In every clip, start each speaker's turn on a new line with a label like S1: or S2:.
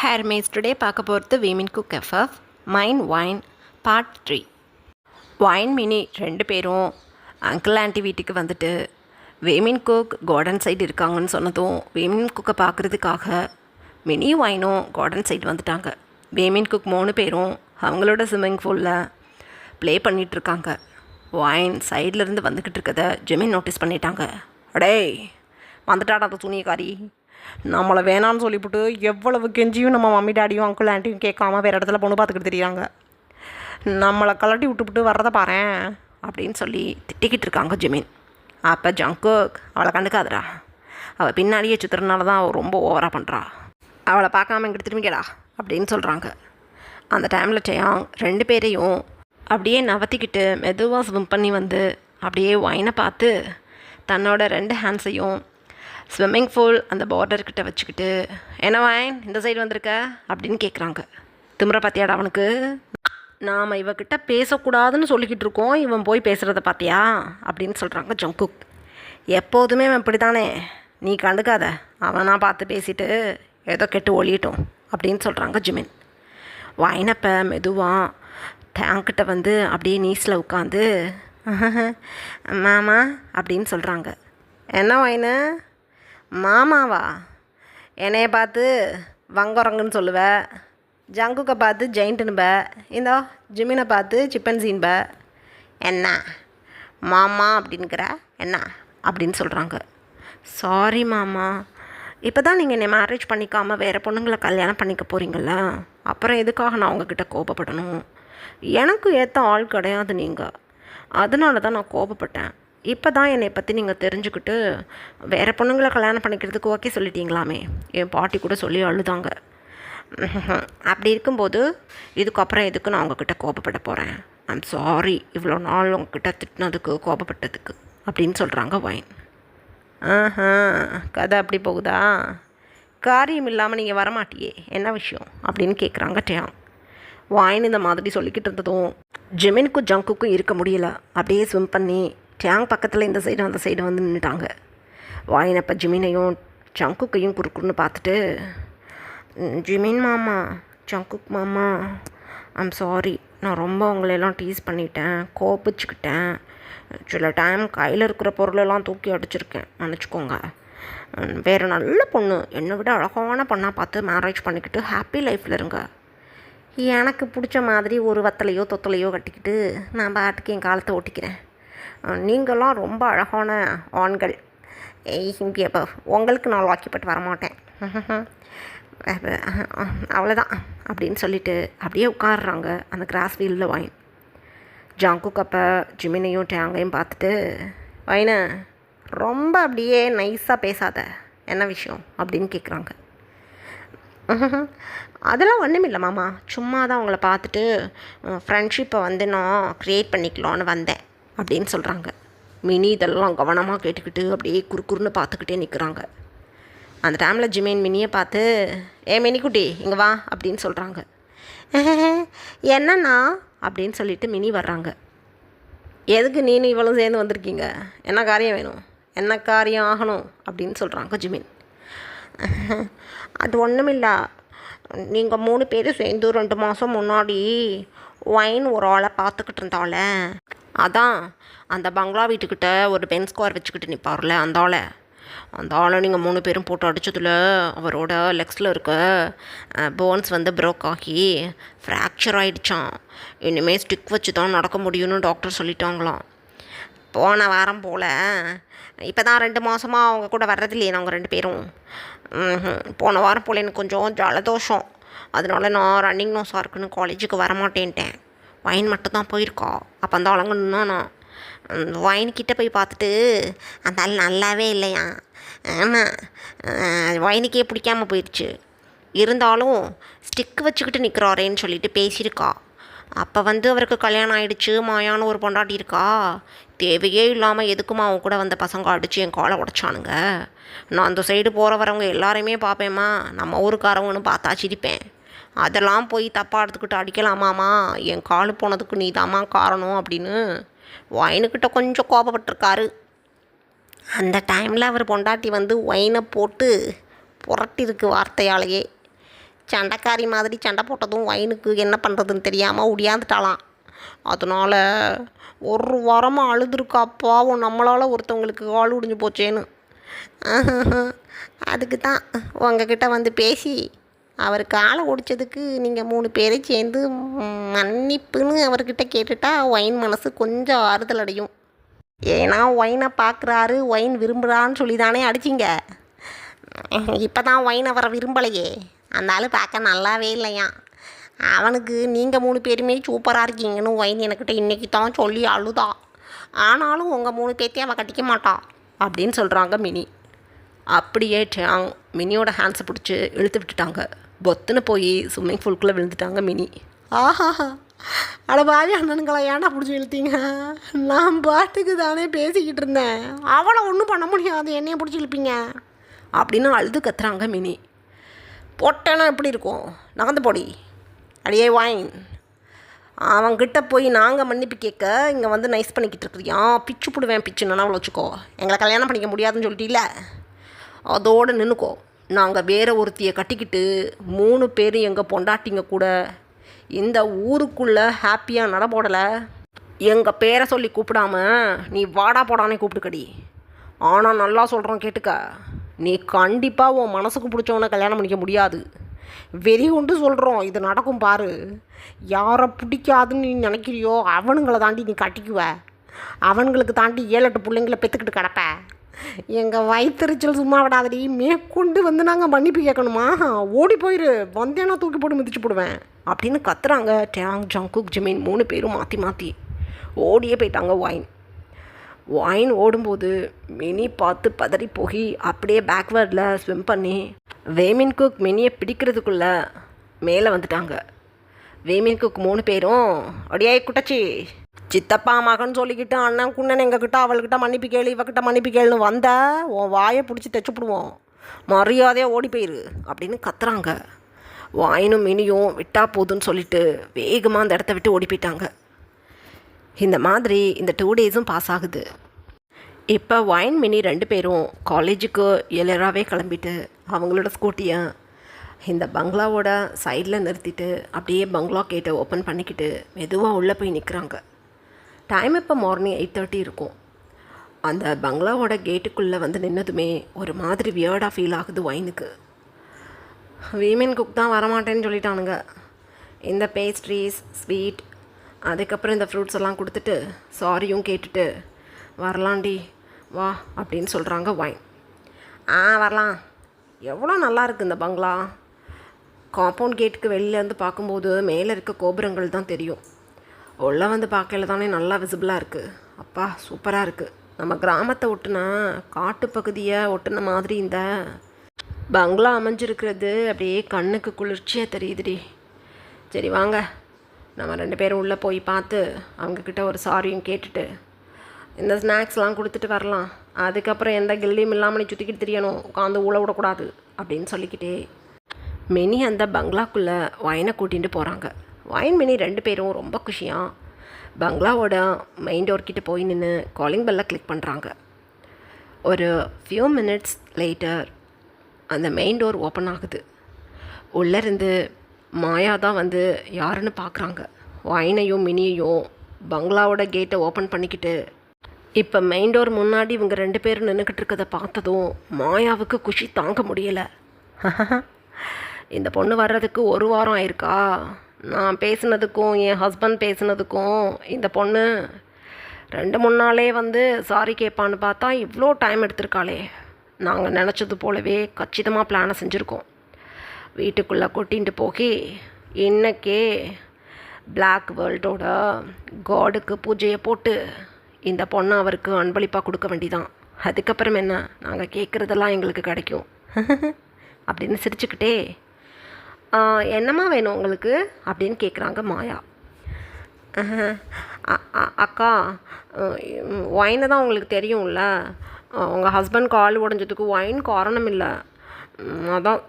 S1: ஹேர்மேஸ் today பார்க்க போகிறது விமின் cook FF மைன் wine part 3. Wine mini ரெண்டு பேரும் அங்கிள் ஆண்டி வீட்டுக்கு வந்துட்டு விமின் குக் கார்டன் சைடு இருக்காங்கன்னு சொன்னதும் விமின் குக்கை பார்க்குறதுக்காக மினி வைனும் கார்டன் சைடு வந்துட்டாங்க. விமின் குக் 3 பேரும் அவங்களோட ஸ்விம்மிங் பூலில் ப்ளே பண்ணிகிட்ருக்காங்க. வைன் சைட்லேருந்து வந்துக்கிட்டு இருக்கதை ஜெமின் நோட்டீஸ் பண்ணிட்டாங்க. அடே வந்துட்டாடா அந்த துணியக்காரி, நம்மளை வேணான்னு சொல்லிவிட்டு எவ்வளவு கெஞ்சியும் நம்ம மம்மி டாடியும் அங்கிள் ஆண்டியும் கேட்காம வேறு இடத்துல பொண்ணு பார்த்துக்கிட்டு தெரியாங்க. நம்மளை கலட்டி விட்டுவிட்டு வர்றதை பாரேன் அப்படின்னு சொல்லி திட்டிக்கிட்டு இருக்காங்க ஜெமின். அப்போ ஜங்குக் அவளை கண்டுக்காதடா, அவள் பின்னாடியே சுற்றுறதுனால தான் அவள் ரொம்ப ஓவராக பண்ணுறா, அவளை பார்க்காம இங்கிட்டு திரும்பிக்கடா அப்படின்னு சொல்கிறாங்க. அந்த டைமில் டேயாங் 2 பேரையும் அப்படியே நவத்திக்கிட்டு மெதுவாக ஸ்விம் பண்ணி வந்து அப்படியே வைனை பார்த்து தன்னோட 2 ஹேண்ட்ஸையும் ஸ்விம்மிங் பூல் அந்த பார்டர்கிட்ட வச்சுக்கிட்டு, என்ன வைன் இந்த சைடு வந்திருக்க அப்படின்னு கேட்குறாங்க. திமிர பார்த்தியாடா அவனுக்கு, நாம் இவகிட்ட பேசக்கூடாதுன்னு சொல்லிக்கிட்டு இருக்கோம், இவன் போய் பேசுகிறத பார்த்தியா அப்படின்னு சொல்கிறாங்க ஜங்குக். எப்போதுமே அவன் இப்படி தானே, நீ கண்டுக்காத, அவனா பார்த்து பேசிட்டு ஏதோ கெட்டு ஒழியட்டும் அப்படின்னு சொல்கிறாங்க ஜிமின். வைனப்போ மெதுவாக டேங்கிட்ட வந்து அப்படியே நீஸில் உட்காந்து மாமா அப்படின்னு சொல்கிறாங்க. என்ன வைனு மாமாவா, என்னைய பார்த்து வங்குறங்குன்னு சொல்லுவ, ஜங்குக்கை பார்த்து ஜெயிண்ட்டுன்ப, இந்தோ ஜிமினை பார்த்து சிப்பன்சின்ப, என்ன மாமா அப்படின்னுக்கிற என்ன அப்படின்னு சொல்கிறாங்க. சாரி மாமா, இப்போ தான் நீங்கள் என்னை மேரேஜ் பண்ணிக்காமல் வேறு பொண்ணுங்களை கல்யாணம் பண்ணிக்க போகிறீங்கள, அப்புறம் எதுக்காக நான் உங்ககிட்ட கோபப்படணும், எனக்கு ஏற்ற ஆள் கிடையாது நீங்கள், அதனால தான் நான் கோபப்பட்டேன். இப்போ தான் என்னை பற்றி நீங்கள் தெரிஞ்சுக்கிட்டு வேறு பொண்ணுங்களை கல்யாணம் பண்ணிக்கிறதுக்கு ஓகே சொல்லிட்டீங்களாமே, என் பாட்டி கூட சொல்லி அழுதாங்க. அப்படி இருக்கும்போது இதுக்கப்புறம் எதுக்கு நான் உங்ககிட்ட கோபப்பட போகிறேன், ஐம் சாரி இவ்வளோ நாள் உங்ககிட்ட திட்டினதுக்கு கோபப்பட்டதுக்கு அப்படின்னு சொல்கிறாங்க வைன். கதை அப்படி போகுதா, காரியம் இல்லாமல் நீங்கள் வரமாட்டியே, என்ன விஷயம் அப்படின்னு கேட்குறாங்க டேயாங். வைன் இந்த மாதிரி சொல்லிக்கிட்டு இருந்ததும் ஜெமினுக்கும் ஜங்குக்கும் இருக்க முடியல, அப்படியே ஸ்விம் பண்ணி டேங் பக்கத்தில் இந்த சைடு அந்த சைடு வந்து நின்றுட்டாங்க. வைன் அப்போ ஜிமினையும் ஜங்குக்கையும் குறுக்குன்னு பார்த்துட்டு, ஜிமின் மாமா, ஜங்குக் மாமா, ஐம் சாரி, நான் ரொம்ப உங்களையெல்லாம் டீஸ் பண்ணிட்டேன், கோபிச்சுக்கிட்டேன், சில டைம் கையில் இருக்கிற பொருளெல்லாம் தூக்கி அடிச்சிருக்கேன், நினச்சிக்கோங்க, வேறு நல்ல பொண்ணு என்னை விட அழகான பொண்ணாக பார்த்து மேரேஜ் பண்ணிக்கிட்டு ஹாப்பி லைஃப்பில் இருங்க, எனக்கு பிடிச்ச மாதிரி ஒரு வத்தலையோ தொத்தலையோ கட்டிக்கிட்டு நான் பாட்டுக்கு என் காலத்தை ஓட்டிக்கிறேன், நீங்களாம் ரொம்ப அழகான ஆண்கள், இப்போ உங்களுக்கு நான் வாக்கிப்பட்டு வரமாட்டேன், அவ்வளோதான் அப்படின்னு சொல்லிவிட்டு அப்படியே உட்காடுறாங்க அந்த கிராஸ் வீலில் வைன். ஜங்குக் அப்போ ஜிமினையும் டேங்கையும் பார்த்துட்டு, வைன ரொம்ப அப்படியே நைஸாக பேசாத, என்ன விஷயம் அப்படின்னு கேட்குறாங்க. அதெல்லாம் ஒன்றும் இல்லை மாமா, சும்மா தான் உங்களை பார்த்துட்டு ஃப்ரெண்ட்ஷிப்பை வந்து நான் க்ரியேட் பண்ணிக்கலான்னு வந்தேன் அப்படின்னு சொல்கிறாங்க. மினி இதெல்லாம் கவனமாக கேட்டுக்கிட்டு அப்படியே குறுக்குறுன்னு பார்த்துக்கிட்டே நிற்கிறாங்க. அந்த டைமில் ஜிமின் மினியை பார்த்து, மினிக்குட்டி இங்கே வா அப்படின்னு சொல்கிறாங்க. என்னண்ணா அப்படின்னு சொல்லிட்டு மினி வர்றாங்க. எதுக்கு நீனு இவ்வளோ சேர்ந்து வந்திருக்கீங்க, என்ன காரியம் வேணும், என்ன காரியம் ஆகணும் அப்படின்னு சொல்கிறாங்க ஜிமின். அது ஒன்றும் இல்லை, நீங்கள் 3 பேரும் சேர்ந்து 2 மாதம் முன்னாடி வைன் ஒரு ஆளை பார்த்துக்கிட்டு இருந்தால, அதான் அந்த பங்களா வீட்டுக்கிட்ட ஒரு பென் ஸ்கொயர் வச்சுக்கிட்டு நிற்பார்ல அந்த ஆளை நீங்கள் 3 பேரும் போட்டு அடித்ததில் அவரோட லெக்ஸில் இருக்க போன்ஸ் வந்து ப்ரோக் ஆகி ஃப்ராக்சர் ஆகிடுச்சான், இனிமேல் ஸ்டிக் வச்சு தான் நடக்க முடியும்னு டாக்டர் சொல்லிட்டாங்களாம். போன வாரம் போல், இப்போ தான் 2 மாதமாக அவங்க கூட வர்றதில்லையே நாங்கள் 2 பேரும், போன வாரம் போல் எனக்கு கொஞ்சம் ஜலதோஷம், அதனால நான் ரன்னிங் நோஸாக இருக்குன்னு காலேஜுக்கு வரமாட்டேன்ட்டேன், வைன் மட்டும் தான் போயிருக்கா. அப்போ அந்த ஆளுங்கன்னா நான் வைன்கிட்ட போய் பார்த்துட்டு அந்த ஆள் நல்லாவே இல்லையா, ஆமாம் வைனுக்கே பிடிக்காமல் போயிடுச்சு, இருந்தாலும் ஸ்டிக் வச்சுக்கிட்டு நிற்கிறாரேன்னு சொல்லிட்டு பேசியிருக்கா. அப்போ வந்து அவருக்கு கல்யாணம் ஆகிடுச்சு, மாயான்னு ஒரு பொண்டாட்டி இருக்கா, தேவையே இல்லாமல் எதுக்குமா அவன் கூட வந்த பசங்க அடித்து என் காலை உடைச்சானுங்க, நான் அந்த சைடு போகிற வரவங்க எல்லாரையுமே பார்ப்பேம்மா, நம்ம ஊருக்காரவங்கன்னு பார்த்தா சிரிப்பேன், அதெல்லாம் போய் தப்பாக எடுத்துக்கிட்டு அடிக்கலாமாம்மா, என் கால் போனதுக்கு நீ தாம்மா காரணம் அப்படின்னு வைனுக்கிட்ட கொஞ்சம் கோபப்பட்டிருக்காரு. அந்த டைமில் அவர் பொண்டாட்டி வந்து வைனை போட்டு புரட்டிருக்கு வார்த்தையாலேயே. சண்டைக்காரி மாதிரி சண்டை போட்டதும் ஒயினுக்கு என்ன பண்ணுறதுன்னு தெரியாமல் ஒடியாந்துட்டாலாம். அதனால் ஒரு வாரமாக அழுதுருக்கா. பாவம், நம்மளால் ஒருத்தவங்களுக்கு கால் ஒடிஞ்சு போச்சேன்னு. அதுக்கு தான் உங்ககிட்ட வந்து பேசி அவர் காலை ஒடிச்சதுக்கு நீங்கள் 3 பேரை சேர்ந்து மன்னிப்புன்னு அவர்கிட்ட கேட்டுட்டா ஒயின் மனசு கொஞ்சம் ஆறுதல் அடையும். ஏன்னா ஒயினை பார்க்குறாரு, ஒயின் விரும்புகிறான்னு சொல்லி தானே அடிச்சிங்க. இப்போ தான் ஒயின் அவரை விரும்பலையே. அந்த ஆள் பார்க்க நல்லாவே இல்லையா. அவனுக்கு நீங்கள் 3 பேருமே சூப்பராக இருக்கீங்கன்னு ஒயின் எனக்கிட்ட இன்றைக்கி தான் சொல்லி அழுதா. ஆனாலும் உங்கள் 3 பேர்த்தையும் அவள் கட்டிக்க மாட்டா அப்படின்னு சொல்கிறாங்க மினி. அப்படியே டேங் மினியோட ஹேண்ட்ஸை பிடிச்சி இழுத்து விட்டுட்டாங்க. பொத்துன்னு போய் ஸ்விம்மிங் பூல்குள்ளே விழுந்துட்டாங்க மினி. ஆஹா, அட பாவி அண்ணனுங்களா, ஏன்டா பிடிச்சி இழுத்தீங்க? நான் பாட்டுக்கு தானே பேசிக்கிட்டு இருந்தேன். அவளை ஒன்றும் பண்ண முடியாது, என்னையை பிடிச்சி இழுப்பீங்க அப்படின்னு அழுது கத்துறாங்க மினி. போட்டேன்னா எப்படி இருக்கும்? நகர்ந்து போடி. அடியே ஒயின், அவன்கிட்ட போய் நாங்கள் மன்னிப்பு கேட்க இங்கே வந்து நைஸ் பண்ணிக்கிட்டு இருக்கிறியா? பிச்சு போடுவேன், பிச்சு நினைவில் வச்சுக்கோ. எங்களை கல்யாணம் பண்ணிக்க முடியாதுன்னு சொல்லிட்டீல, அதோடு நின்றுக்கோ. நாங்கள் வேறு ஒருத்தியை கட்டிக்கிட்டு 3 பேர் எங்கள் பொண்டாட்டிங்க கூட இந்த ஊருக்குள்ளே ஹாப்பியாக நடப்போடலை. எங்கள் பேரை சொல்லி கூப்பிடாம நீ வாடா போடானே கூப்பிட்டுக்கடி. ஆனால் நல்லா சொல்கிறோம் கேட்டுக்க, நீ கண்டிப்பாக உன் மனசுக்கு பிடிச்சவனை கல்யாணம் பண்ணிக்க முடியாது. வெறி கொண்டு சொல்கிறோம், இது நடக்கும் பாரு. யாரை பிடிக்காதுன்னு நீ நினைக்கிறியோ அவனுங்களை தாண்டி நீ கட்டிக்குவ. அவனுங்களுக்கு தாண்டி 7-8 பிள்ளைங்களை பெற்றுக்கிட்டு கிடப்ப. எங்கள் வயிற்றுச்சல் சும்மா விடாதடி. மேற்கொண்டு வந்து நாங்கள் மன்னிப்பு கேட்கணுமா? ஓடி போயிரு, வந்தேன்னா தூக்கி போட்டு மிதிச்சு போடுவேன் அப்படின்னு கத்துறாங்க டேங், ஜங்குக், ஜிமின் 3 பேரும் மாற்றி மாற்றி. ஓடியே போயிட்டாங்க ஒயின் ஓடும்போது மினி பார்த்து பதறி போய் அப்படியே பேக்வேர்டில் ஸ்விம் பண்ணி வேமின் குக் மினியை பிடிக்கிறதுக்குள்ளே மேலே வந்துட்டாங்க. வேமின் குக் 3 பேரும் அப்படியே குட்டச்சி சித்தப்பா மகன் சொல்லிக்கிட்டு அண்ணன் குண்ணன் எங்ககிட்ட அவள்கிட்ட மன்னிப்பு கேளு, இவகிட்ட மன்னிப்பு கேளுன்னு வந்த உன் வாயை பிடிச்சி தைச்சுப்பிடுவோம், மரியாதையாக ஓடி போயிரு அப்படின்னு கத்துறாங்க. ஒயினும் மினியும் விட்டா போதுன்னு சொல்லிட்டு வேகமாக அந்த இடத்த விட்டு ஓடி போயிட்டாங்க. இந்த மாதிரி இந்த 2 டேஸும் பாஸ் ஆகுது. இப்போ ஒயின் மினி 2 பேரும் காலேஜுக்கு எல்லராகவே கிளம்பிட்டு அவங்களோட ஸ்கூட்டியை இந்த பங்களாவோட சைடில் நிறுத்திட்டு அப்படியே பங்களா கேட்டை ஓப்பன் பண்ணிக்கிட்டு மெதுவாக உள்ளே போய் நிற்கிறாங்க. டைம் இப்போ மார்னிங் 8:30 இருக்கும். அந்த பங்களாவோட கேட்டுக்குள்ளே வந்து நின்னதுமே ஒரு மாதிரி வியர்டாக ஃபீல் ஆகுது ஒயினுக்கு. வீமென் குக் தான் வரமாட்டேன்னு சொல்லிட்டானுங்க. இந்த பேஸ்ட்ரீஸ், ஸ்வீட், அதுக்கப்புறம் இந்த ஃப்ரூட்ஸ் எல்லாம் கொடுத்துட்டு சாரியும் கேட்டுட்டு வரலாண்டி வா அப்படின்னு சொல்கிறாங்க ஒயின். வரலாம். எவ்வளோ நல்லா இருக்குது இந்த பங்களா. காம்பவுண்ட் கேட்டுக்கு வெளியிலேருந்து பார்க்கும்போது மேலே இருக்க கோபுரங்கள் தான் தெரியும். உள்ளே வந்து பார்க்கல தானே நல்லா விசிபிளாக இருக்குது. அப்பா சூப்பராக இருக்குது. நம்ம கிராமத்தை ஒட்டுனா காட்டு பகுதியை ஒட்டுன மாதிரி இந்த பங்களா அமைஞ்சிருக்கிறது அப்படியே கண்ணுக்கு குளிர்ச்சியாக தெரியுதுடி. சரி வாங்க, நம்ம 2 பேரும் உள்ளே போய் பார்த்து அவங்கக்கிட்ட ஒரு சாரியும் கேட்டுட்டு இந்த ஸ்நாக்ஸ்லாம் கொடுத்துட்டு வரலாம். அதுக்கப்புறம் எந்த கில்லியும் இல்லாமல் நீ சுற்றிக்கிட்டு தெரியணும், உட்காந்து ஊழ விடக்கூடாது அப்படின்னு சொல்லிக்கிட்டே மினி அந்த பங்களாக்குள்ளே ஒயினை கூட்டிகிட்டு போகிறாங்க. ஒயின் மினி 2 பேரும் ரொம்ப குஷியாக பங்களாவோட மெயின் டோர் கிட்டே போய் நின்று காலிங் பெல்லை கிளிக் பண்ணுறாங்க. ஒரு ஃபியூ மினிட்ஸ் லேட்டர் அந்த மெயின் டோர் ஓப்பன் ஆகுது. உள்ளேருந்து மாயா தான் வந்து யாருன்னு பார்க்குறாங்க. ஒயினையும் மினியையும் பங்களாவோட கேட்டை ஓப்பன் பண்ணிக்கிட்டு இப்போ மெயின் டோர் முன்னாடி இவங்க 2 பேரும் நின்றுக்கிட்டு இருக்கிறத பார்த்ததும் மாயாவுக்கு குஷி தாங்க முடியலை. இந்த பொண்ணு வர்றதுக்கு 1 வாரம் ஆயிருக்கா. நான் பேசுனதுக்கும் என் ஹஸ்பண்ட் பேசுனதுக்கும் இந்த பொண்ணு 2-3 நாளே வந்து சாரி கேட்பான்னு பார்த்தா இவ்வளோ டைம் எடுத்திருக்காளே. நாங்கள் நினச்சது போலவே கச்சிதமாக பிளானை செஞ்சுருக்கோம். வீட்டுக்குள்ளே கொட்டின்ட்டு போகி இன்னைக்கே பிளாக் வேர்ல்டோட காடுக்கு பூஜையை போட்டு இந்த பொண்ணை அவருக்கு அன்பளிப்பாக கொடுக்க வேண்டிதான். அதுக்கப்புறம் என்ன, நாங்கள் கேட்குறதெல்லாம் எங்களுக்கு கிடைக்கும் அப்படின்னு சிரிச்சுக்கிட்டே என்னம்மா வேணும் உங்களுக்கு அப்படின்னு கேட்குறாங்க மாயா. அக்கா, ஒயினை தான் உங்களுக்கு தெரியும்ல, உங்கள் ஹஸ்பண்ட் கால் உடஞ்சதுக்கு ஒயின் காரணம் இல்லை. அதான்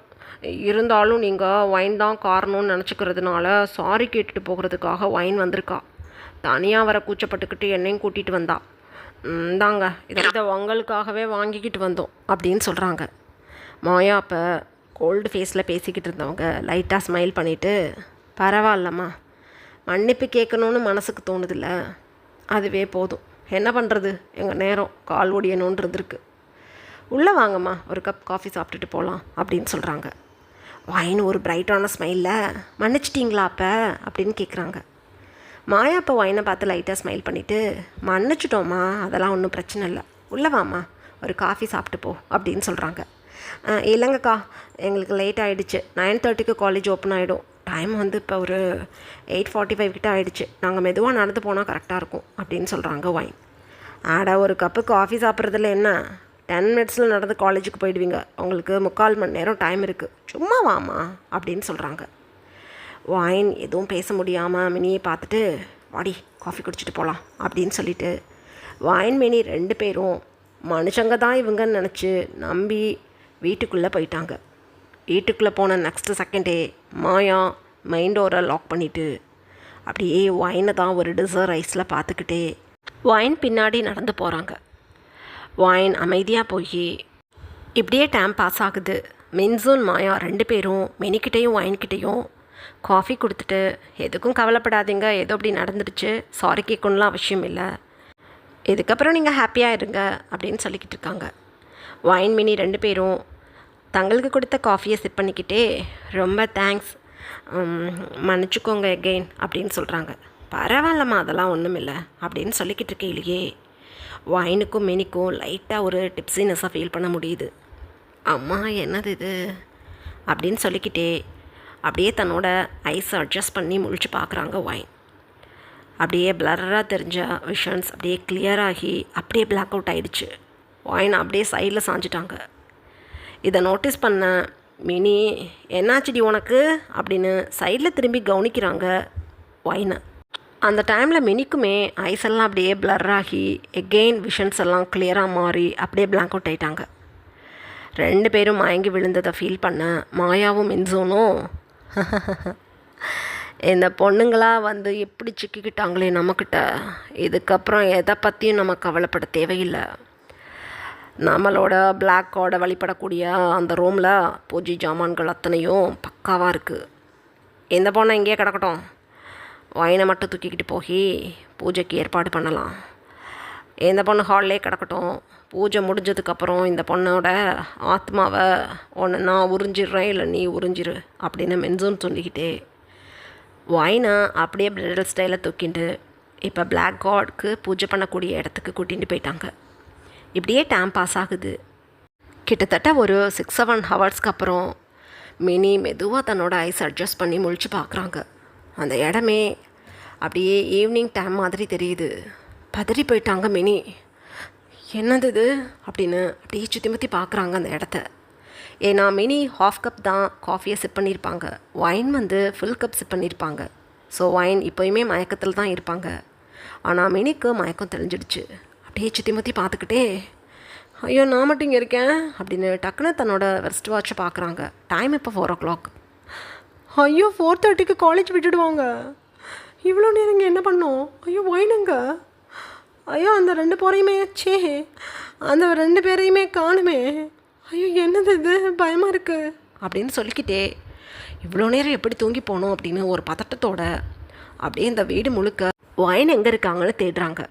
S1: இருந்தாலும் நீங்கள் ஒயின் தான் காரணம்னு நினச்சிக்கிறதுனால சாரி கேட்டுட்டு போகிறதுக்காக ஒயின் வந்திருக்கா. தனியாக வர கூச்சப்பட்டுக்கிட்டு என்னையும் கூட்டிகிட்டு வந்தா. இதாங்க இதை உங்களுக்காகவே வாங்கிக்கிட்டு வந்தோம் அப்படின்னு சொல்கிறாங்க. மாயா அப்போ கோல்டு ஃபேஸில் பேசிக்கிட்டு இருந்தவங்க லைட்டாக ஸ்மைல் பண்ணிவிட்டு, பரவாயில்லம்மா, மன்னிப்பு கேட்கணுன்னு மனசுக்கு தோணுதில்ல, அதுவே போதும். என்ன பண்ணுறது, எங்கள் நேரம் கால் ஒடியணுன்னு இருந்திருக்கு. உள்ளே வாங்கம்மா, ஒரு கப் காஃபி சாப்பிட்டுட்டு போகலாம் அப்படின்னு சொல்கிறாங்க. வாயின் ஒரு பிரைட்டான ஸ்மைலில், மன்னிச்சிட்டிங்களா அப்போ அப்படின்னு கேட்குறாங்க. மாயா அப்போ வாயினை பார்த்து லைட்டாக ஸ்மைல் பண்ணிவிட்டு, மன்னிச்சிட்டோம்மா, அதெல்லாம் ஒன்றும் பிரச்சனை இல்லை, உள்ளே வாம்மா, ஒரு காஃபி சாப்பிட்டு போ அப்படின்னு சொல்கிறாங்க. இல்லைங்கக்கா, எங்களுக்கு லேட் ஆகிடுச்சு, 9:30க்கு காலேஜ் ஓப்பன் ஆகிடும், டைம் வந்து இப்போ ஒரு 8:45 கிட்ட ஆகிடுச்சு, நாங்கள் மெதுவாக நடந்து போனால் கரெக்டாக இருக்கும் அப்படின்னு சொல்கிறாங்க வாயின். ஆடா, ஒரு கப்பு காஃபி சாப்பிட்றதுல என்ன, 10 மினிட்ஸில் நடந்து காலேஜுக்கு போயிடுவீங்க, உங்களுக்கு 3/4 மணி நேரம் டைம் இருக்குது, சும்மா வாமா அப்படின்னு சொல்கிறாங்க. வாயின் எதுவும் பேச முடியாமல் மினியை பார்த்துட்டு, வாடி காஃபி குடிச்சிட்டு போகலாம் அப்படின்னு சொல்லிவிட்டு, வாயின் மினி 2 பேரும் மனுஷங்க தான் இவங்கன்னு நினச்சி நம்பி வீட்டுக்குள்ளே போயிட்டாங்க. வீட்டுக்குள்ளே போன நெக்ஸ்ட்டு செகண்டே மாயா மைண்ட் டோரை லாக் பண்ணிவிட்டு அப்படியே வாயினை தான் ஒரு டிசர் ஐஸில் பார்த்துக்கிட்டே வாயின் பின்னாடி நடந்து போகிறாங்க. வாயின் அமைதியாக போய் இப்படியே டைம் பாஸ் ஆகுது. மின்சூன் மாயா 2 பேரும் மினிக்கிட்டேயும் வாயின்கிட்டேயும் காஃபி கொடுத்துட்டு, எதுக்கும் கவலைப்படாதீங்க, ஏதோ அப்படி நடந்துடுச்சு, சாரி கேட்கணும்லாம் அவசியம் இல்லை, இதுக்கப்புறம் நீங்கள் ஹாப்பியாக இருங்க அப்படின்னு சொல்லிக்கிட்டு இருக்காங்க. வாயின் மினி 2 பேரும் தங்களுக்கு கொடுத்த காஃபியை சிப் பண்ணிக்கிட்டே, ரொம்ப தேங்க்ஸ், மன்னிச்சுக்கோங்க எகெயின் அப்படின்னு சொல்கிறாங்க. பரவாயில்லம்மா, அதெல்லாம் ஒன்றும் இல்லை அப்படின்னு சொல்லிக்கிட்டு இருக்கையிலேயே வாயினுக்கும் மினிக்கும் லைட்டாக ஒரு டிப்ஸினஸாக ஃபீல் பண்ண முடியுது. அம்மா என்னது இது அப்படின்னு சொல்லிக்கிட்டே அப்படியே தன்னோட ஐஸை அட்ஜஸ்ட் பண்ணி முழிச்சு பார்க்குறாங்க வாயின். அப்படியே பிளராக தெரிஞ்ச விஷன்ஸ் அப்படியே கிளியராகி அப்படியே பிளாக் அவுட் ஆகிடுச்சு. வாயின் அப்படியே சைடில் சாஞ்சிட்டாங்க. இதை நோட்டீஸ் பண்ண மினி, என்னாச்சுடி உனக்கு அப்படின்னு சைடில் திரும்பி கவனிக்கிறாங்க வாயினை. அந்த டைமில் மினிக்குமே ஐஸ் எல்லாம் அப்படியே பிளராகி எகெயின் விஷன்ஸ் எல்லாம் கிளியராக மாறி அப்படியே பிளாக் அவுட் ஆகிட்டாங்க. 2 பேரும் மயங்கி விழுந்ததை ஃபீல் பண்ண மாயாவும் மின்சூனும், இந்த பொண்ணுங்களா வந்து எப்படி சிக்கிக்கிட்டாங்களே நம்மக்கிட்ட, இதுக்கப்புறம் எதை பற்றியும் நம்ம கவலைப்பட தேவையில்லை, நம்மளோட பிளாக் கார்டை வழிபடக்கூடிய அந்த ரூமில் பூஜை ஜாமான்கள் அத்தனையும் பக்காவாக இருக்குது, இந்த பொண்ணை இங்கேயே கிடக்கட்டும், வாயினை மட்டும் தூக்கிக்கிட்டு போய் பூஜைக்கு ஏற்பாடு பண்ணலாம், இந்த பொண்ணு ஹால்லே கிடக்கட்டும், பூஜை முடிஞ்சதுக்கப்புறம் இந்த பொண்ணோட ஆத்மாவை ஒன்று நான் உறிஞ்சிடுறேன், இல்லை நீ உறிஞ்சிரு அப்படின்னு மென்சூன் சொல்லிக்கிட்டே வாயினை அப்படியே பிரிடல் ஸ்டைலில் தூக்கிட்டு இப்போ பிளாக் கார்டுக்கு பூஜை பண்ணக்கூடிய இடத்துக்கு கூட்டிகிட்டு போயிட்டாங்க. இப்படியே டைம் பாஸ் ஆகுது. கிட்டத்தட்ட ஒரு 6-7 ஹவர்ஸ்க்கு அப்புறம் மினி மெதுவாக தன்னோட ஐஸ் அட்ஜஸ்ட் பண்ணி முழிச்சு பார்க்குறாங்க. அந்த இடமே அப்படியே ஈவினிங் டைம் மாதிரி தெரியுது. பதறி போயிட்டாங்க மினி. என்னது இது அப்படின்னு அப்படியே சுற்றி முற்றி பார்க்குறாங்க அந்த இடத்த. ஏன்னா மினி ஹாஃப் கப் தான் காஃபியை சிப் பண்ணியிருப்பாங்க, வைன் வந்து ஃபுல் கப் சிப் பண்ணியிருப்பாங்க. ஸோ வைன் இப்போயுமே மயக்கத்தில் தான் இருப்பாங்க. ஆனால் மினிக்கு மயக்கம் தெளிஞ்சிடுச்சு. அப்படியே சுற்றி முற்றி பார்த்துக்கிட்டே, ஐயோ நான் மட்டும் இங்கே இருக்கேன் அப்படின்னு டக்குன்னு தன்னோட வெஸ்ட் வாட்சை பார்க்குறாங்க. டைம் இப்போ 4 o'clock. ஐயோ 4:30க்கு காலேஜ் விட்டுடுவாங்க, இவ்வளோ நேரம் இங்கே என்ன பண்ணோம், ஐயோ வைனுங்க, ஐயோ அந்த 2 பேரையுமே அந்த 2 பேரையுமே காணுமே, ஐயோ என்னது இது பயமாக இருக்குது அப்படின்னு சொல்லிக்கிட்டே இவ்வளோ நேரம் எப்படி தூங்கி போனோம் அப்படின்னு ஒரு பதட்டத்தோட அப்படியே இந்த வீடு முழுக்க வைன் எங்கே இருக்காங்கன்னு தேடுறாங்க.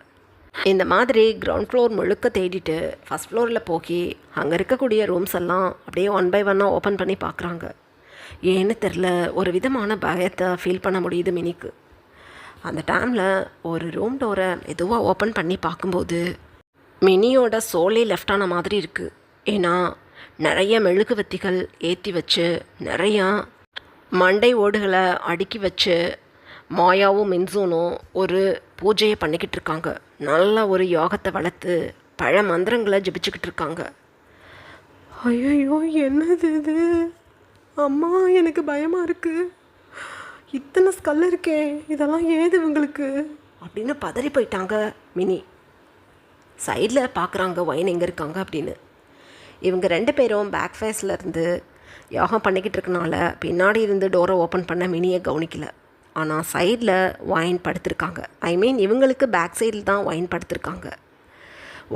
S1: இந்த மாதிரி கிரவுண்ட் ஃப்ளோர் முழுக்க தேடிட்டு ஃபஸ்ட் ஃப்ளோரில் போய் அங்கே இருக்கக்கூடிய ரூம்ஸ் எல்லாம் அப்படியே 1 by 1 ஓப்பன் பண்ணி பார்க்குறாங்க. ஏன்னு தெரில, ஒரு விதமான பயத்தை ஃபீல் பண்ண முடியுது மினிக்கு. அந்த டைமில் ஒரு ரூம் டோரை மெதுவாக ஓப்பன் பண்ணி பார்க்கும்போது மினியோட சோலே லெஃப்ட் ஆன மாதிரி இருக்குது. ஏன்னா நிறைய மெழுகுவத்திகள் ஏற்றி வச்சு நிறையா மண்டை ஓடுகளை அடுக்கி வச்சு மாயாவும் மின்சூனும் ஒரு பூஜையை பண்ணிக்கிட்டு இருக்காங்க. நல்ல ஒரு யோகத்தை வளர்த்து பழ மந்திரங்களை ஜபிச்சுக்கிட்டு இருக்காங்க. ஐயோ என்னது இது அம்மா, எனக்கு பயமாக இருக்குது, இத்தனை ஸ்கல் இருக்கே, இதெல்லாம் ஏது இவங்களுக்கு அப்படின்னு பதறி போயிட்டாங்க மினி. சைடில் பார்க்குறாங்க வைன் எங்கே இருக்காங்க அப்படின்னு. இவங்க 2 பேரும் பேக் ஃபேஸில் இருந்து யோகம் பண்ணிக்கிட்டு இருக்கனால பின்னாடி இருந்து டோரை ஓப்பன் பண்ண மினியை கவனிக்கல. ஆனால் சைடில் வைன் படுத்திருக்காங்க. இவங்களுக்கு பேக் சைடில் தான் வைன் படுத்திருக்காங்க.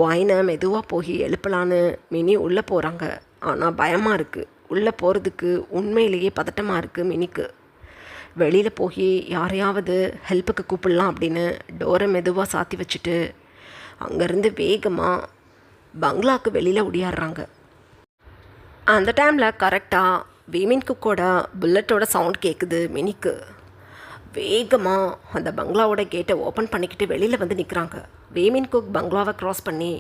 S1: வைனை மெதுவாக போய் எழுப்பலான்னு மினி உள்ளே போகிறாங்க. ஆனால் பயமாக இருக்குது. உள்ளே போகிறதுக்கு உண்மையிலேயே பதட்டமாக இருக்குது மினிக்கு. வெளியில் போய் யாரையாவது ஹெல்ப்புக்கு கூப்பிடலாம் அப்படின்னு டோரை மெதுவாக சாத்தி வச்சுட்டு அங்கேருந்து வேகமாக பங்களாவுக்கு வெளியில் ஒடியாடுறாங்க. அந்த டைமில் கரெக்டாக வீமின் குக்கோட புல்லட்டோட சவுண்ட் கேட்குது மினிக்கு. வேகமாக அந்த பங்களாவோட கேட்டை ஓப்பன் பண்ணிக்கிட்டு வெளியில் வந்து நிற்கிறாங்க. வீமின் குக் பங்களாவை க்ராஸ் பண்ணி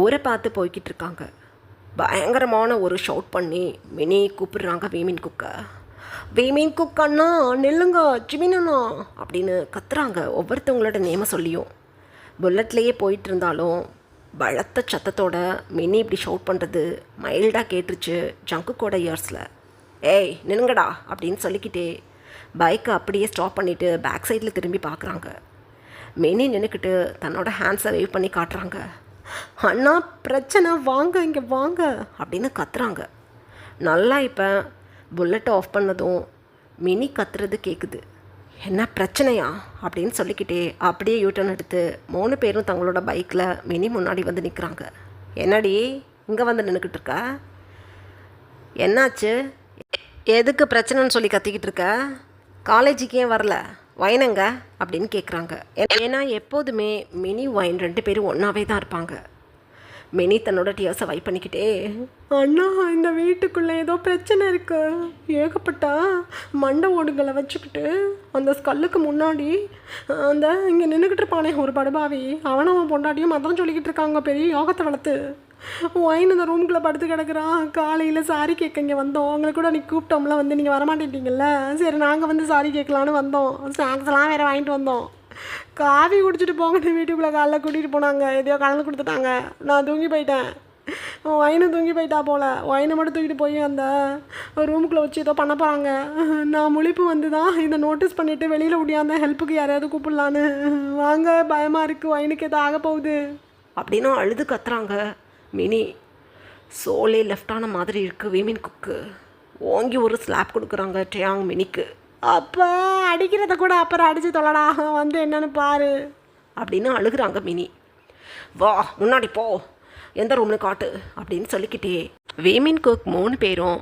S1: ஊரை பார்த்து போய்கிட்டு இருக்காங்க. பயங்கரமான ஒரு ஷவுட் பண்ணி மினி கூப்பிடுறாங்க வீமின் குக்கை. வீமின் குக் அண்ணா நில்லுங்க, ஜிமின் அண்ணா அப்படின்னு கத்துறாங்க ஒவ்வொருத்தவங்களோட நேமை சொல்லியும். புல்லட்லேயே போயிட்டு இருந்தாலும் பலத்த சத்தத்தோட மினி இப்படி ஷவுட் பண்ணுறது மைல்டாக கேட்டுருச்சு ஜங்குக்கோட இயர்ஸில். ஏய் நின்னுங்கடா அப்படின்னு சொல்லிக்கிட்டே பைக்கை அப்படியே ஸ்டாப் பண்ணிவிட்டு பேக் சைடில் திரும்பி பார்க்குறாங்க. மினி நின்றுக்கிட்டு தன்னோட ஹேண்ட்ஸை வேவ் பண்ணி காட்டுறாங்க. அண்ணா பிரச்சனை, வாங்க இங்கே வாங்க அப்படின்னு கத்துறாங்க. நல்லா இப்போ புல்லட்டை ஆஃப் பண்ணதும் மினி கத்துறது கேட்குது. என்ன பிரச்சனையா அப்படின்னு சொல்லிக்கிட்டே அப்படியே யூட்டர்ன் எடுத்து 3 பேரும் தங்களோட பைக்கில் மினி முன்னாடி வந்து நிற்கிறாங்க. என்னடி இங்கே வந்து நின்றுக்கிட்டு இருக்க? என்னாச்சு? எதுக்கு பிரச்சனைன்னு சொல்லி கத்திக்கிட்டு இருக்க? காலேஜுக்கு ஏன் வரல? வைனங்க அப்படின்னு கேட்குறாங்க. ஏன்னா எப்போதுமே மினி வைன் 2 பேரும் ஒன்றாவே தான் இருப்பாங்க. மினி தன்னோட டியர்ஸை வைப் பண்ணிக்கிட்டே, அண்ணா இந்த வீட்டுக்குள்ளே ஏதோ பிரச்சனை இருக்கு, ஏகப்பட்ட மண்டை ஓடுகளை வச்சுக்கிட்டு அந்த ஸ்கல்லுக்கு முன்னாடி அந்த இங்கே நின்றுக்கிட்டு இருப்பானே ஒரு படுபாவி, அவன் பொண்டாட்டியும் மதம் சொல்லிக்கிட்டு இருக்காங்க பெரிய யோகத்தை வளர்த்து. ஒயின் இந்த ரூம்குள்ளே படுத்து கிடக்குறான். காலையில் சாரி கேட்க இங்கே வந்தோம், உங்களை கூட அன்றைக்கி கூப்பிட்டோம்ல, வந்து நீங்கள் வரமாட்டேட்டீங்கல்ல, சரி நாங்கள் வந்து சாரி கேட்கலான்னு வந்தோம், ஸ்நாக்ஸ்லாம் வேறு வாங்கிட்டு வந்தோம். காஃபி குடிச்சிட்டு போங்கன்னு வீட்டுக்குள்ளே காலைல கூட்டிகிட்டு போனாங்க, எதையோ கலந்து கொடுத்துட்டாங்க. நான் தூங்கி போயிட்டேன். ஒயினும் தூங்கி போயிட்டா போல். ஒயினை மட்டும் தூக்கிட்டு போய் அந்த ரூமுக்குள்ளே வச்சு ஏதோ பண்ண போகிறாங்க. நான் முழிப்பு வந்து தான் இதை நோட்டீஸ் பண்ணிவிட்டு வெளியில் முடியாத ஹெல்ப்புக்கு யாரையாவது கூப்பிடலான்னு. வாங்க, பயமாக இருக்குது, ஒயினுக்கு எதோ ஆக போகுது அப்படின்னு அழுது கத்துறாங்க. மினி சோலே லெஃப்டான மாதிரி இருக்குது வீமின் குக்கு. ஓங்கி ஒரு ஸ்லாப் கொடுக்குறாங்க டேயாங் மினிக்கு. அப்போ அடிக்கிறத கூட அப்புறம் அடித்து தொலைடா, வந்து என்னன்னு பாரு அப்படின்னு அழுகுறாங்க மினி. வா முன்னாடி போ, எந்த ரூம்னு காட்டு அப்படின்னு சொல்லிக்கிட்டே வீமின் குக் 3 பேரும்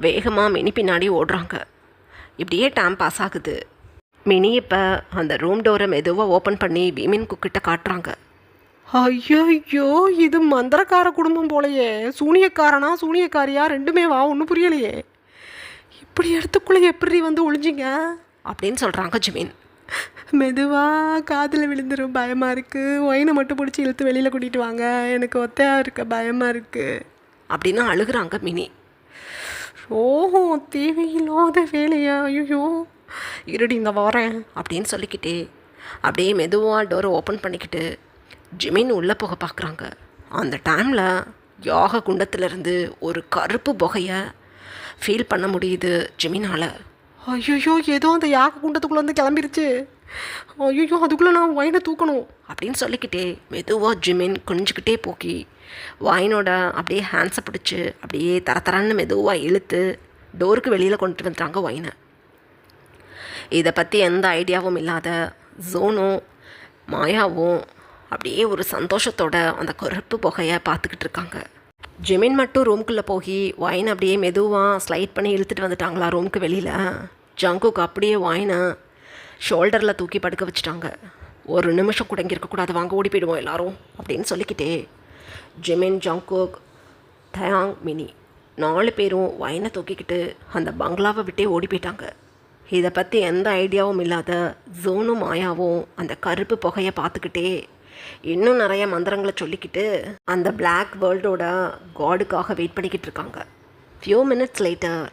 S1: வேகமாக மினி பின்னாடி ஓடுறாங்க. இப்படியே டைம் பாஸ் ஆகுது. மினி இப்போ அந்த ரூம் டோரை மெதுவாக ஓப்பன் பண்ணி வீமின் குக்கிட்ட காட்டுறாங்க. ஐயோ, இது மந்திரக்கார குடும்பம் போலையே. சூனியக்காரனா சூனியக்காரியா ரெண்டுமே வா, ஒன்றும் புரியலையே. இப்படி இடத்துக்குள்ளே எப்படி வந்து ஒளிஞ்சிங்க அப்படின்னு சொல்கிறாங்க ஜிமின். மெதுவாக காதில் விழுந்துடும், பயமாக இருக்குது, ஒயினை மட்டும் பிடிச்சி இழுத்து வெளியில் கூட்டிகிட்டு வாங்க, எனக்கு ஒத்தையாக இருக்க பயமாக இருக்குது அப்படின்னு அழுகுறாங்க மினி. ஓஹோ, தேவையில்லாத வேலையா, ஐயோ இருடி இந்த வரேன் அப்படின்னு சொல்லிக்கிட்டே அப்படியே மெதுவாக டோரை ஓப்பன் பண்ணிக்கிட்டு ஜிமின் உள்ளே போக பார்க்குறாங்க. அந்த டைமில் யாக குண்டத்துலேருந்து ஒரு கருப்பு புகையை ஃபீல் பண்ண முடியுது ஜிமினால். ஐயோ, ஏதோ அந்த யாக குண்டத்துக்குள்ளே வந்து கிளம்பிருச்சு. ஐயோ, அதுக்குள்ளே நான் ஒயினை தூக்கணும் அப்படின்னு சொல்லிக்கிட்டே மெதுவாக ஜிமின் கொஞ்சிக்கிட்டே போக்கி ஒயினோட அப்படியே ஹேண்ட்ஸை பிடிச்சி அப்படியே தரன்னு மெதுவாக இழுத்து டோருக்கு வெளியில் கொண்டுட்டு வந்துட்டாங்க ஒயினை. இதை பற்றி எந்த ஐடியாவும் இல்லாத ஜோனும் மாயாவும் அப்படியே ஒரு சந்தோஷத்தோட அந்த கருப்பு புகையை பார்த்துக்கிட்டு இருக்காங்க. ஜிமின் மட்டும் ரூம்குள்ளே போய் ஒயின் அப்படியே மெதுவாக ஸ்லைட் பண்ணி இழுத்துட்டு வந்துட்டாங்களா ரூமுக்கு வெளியில். ஜங்குக்கு அப்படியே ஒயினை ஷோல்டரில் தூக்கி படுக்க வச்சுட்டாங்க. ஒரு நிமிஷம் கூட இங்கே இருக்கக்கூடாது, வாங்க ஓடி போயிடுவோம் எல்லாரும் அப்படின்னு சொல்லிக்கிட்டே ஜிமின், ஜங்குக், டயாங், மினி 4 பேரும் ஒயினை தூக்கிக்கிட்டு அந்த பங்களாவை விட்டே ஓடி போயிட்டாங்க. இதை பற்றி எந்த ஐடியாவும் இல்லாத ஜோனும் மாயாவும் அந்த கருப்பு புகையை பார்த்துக்கிட்டே இன்னும் நிறைய மந்திரங்களை சொல்லிக்கிட்டு அந்த பிளாக் வேர்ல்டோட காடுக்காக வெயிட் பண்ணிக்கிட்டு இருக்காங்க. ஃபியூ மினிட்ஸ் லேட்டர்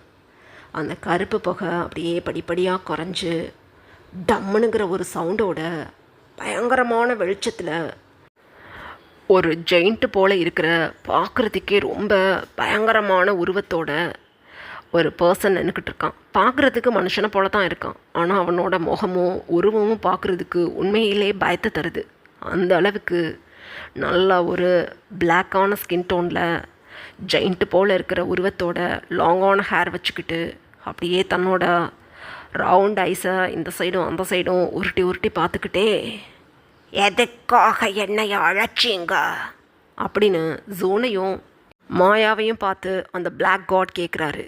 S1: அந்த கருப்பு புகை அப்படியே படிப்படியாக குறைஞ்சு டம்முனுங்கிற ஒரு சவுண்டோட பயங்கரமான வெளிச்சத்தில் ஒரு ஜெயிண்ட்டு போல் இருக்கிற பார்க்குறதுக்கே ரொம்ப பயங்கரமான உருவத்தோட ஒரு பர்சன் நின்றுக்கிட்டு இருக்கான். பார்க்குறதுக்கு மனுஷனை போல தான் இருக்கான், ஆனால் அவனோட முகமும் உருவமும் பார்க்குறதுக்கு உண்மையிலே பயத்தை தருது. அந்த அளவுக்கு நல்லா ஒரு பிளாக்கான ஸ்கின் டோனில் ஜெயிண்ட்டு போல் இருக்கிற உருவத்தோட லாங்கான ஹேர் வச்சுக்கிட்டு அப்படியே தன்னோட ரவுண்ட் ஐஸை இந்த சைடும் அந்த சைடும் உருட்டி உருட்டி பார்த்துக்கிட்டே, எதுக்காக என்னை அழைச்சிங்க அப்படின்னு ஜோனையும் மாயாவையும் பார்த்து அந்த Black God கேட்குறாரு,